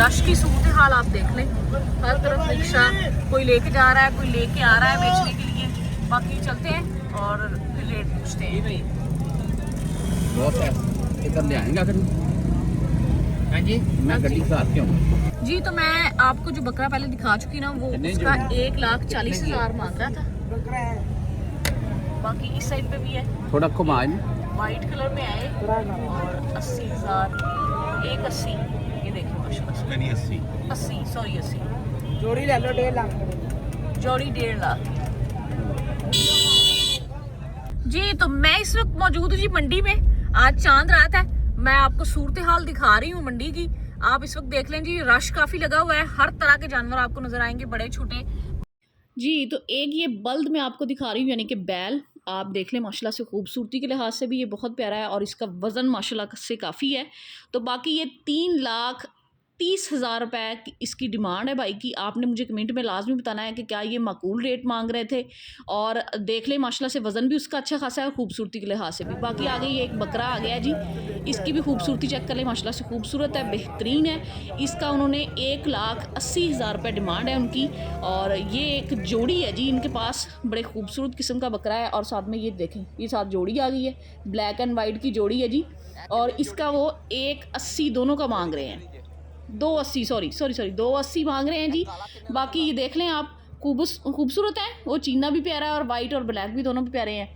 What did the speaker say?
Rush की सूरत हाल आप देख लें, हर तरफ रिक्शा, कोई लेके जा रहा है, कोई लेके आ रहा है बेचने के लिए। बाकी चलते हैं और फिर रेट पूछते हैं। बहुत है इधर ले आएंगे फिर। हाँ जी, मैं गड्डी से आती हूँ जी। तो मैं आपको जो बकरा पहले दिखा चुकी ना, वो उसका 1,40,000 मांग रहा था। बाकी इस साइड पे भी है, थोड़ा घुमा वाइट कलर में है और 80,000, 1,80। ये देखिए माशाल्लाह, नहीं 80 80 सॉरी 80 जोड़ी ले लो 1.5 लाख। जोड़ी 1.5 लाख जी। तो मैं इस वक्त मौजूद हूँ जी मंडी में। आज चांद रात है, मैं आपको सूरत हाल दिखा रही हूँ मंडी की। आप इस वक्त देख लें जी, रश काफी लगा हुआ है, हर तरह के जानवर आपको नजर आएंगे, बड़े छोटे जी। तो एक ये बल्द मैं आपको दिखा रही हूँ, यानी कि बैल। आप देख लें माशाल्लाह से खूबसूरती के लिहाज से भी ये बहुत प्यारा है और इसका वज़न माशाल्लाह से काफ़ी है। तो बाकी ये 3,30,000 रुपये इसकी डिमांड है भाई की। आपने मुझे कमेंट में लाजमी बताना है कि क्या ये माकूल रेट मांग रहे थे। और देख लें माशाल्लाह से वज़न भी उसका अच्छा खासा है और खूबसूरती के लिहाज से भी। बाकी आगे ये एक बकरा आ गया जी, इसकी भी खूबसूरती चेक कर लें, माशाल्लाह से खूबसूरत है, बेहतरीन है। इसका उन्होंने 1,80,000 रुपये डिमांड है उनकी। और ये एक जोड़ी है जी इनके पास, बड़े खूबसूरत किस्म का बकरा है। और साथ में ये देखें, ये साथ जोड़ी आ गई है, ब्लैक एंड वाइट की जोड़ी है जी। और इसका वो 1,80 दोनों का मांग रहे हैं, 2,80 सॉरी 2,80 मांग रहे हैं जी। बाकी ये देख लें आप, खूबसूरत है, वो चीना भी प्यारा है और वाइट और ब्लैक भी दोनों भी प्यारे हैं।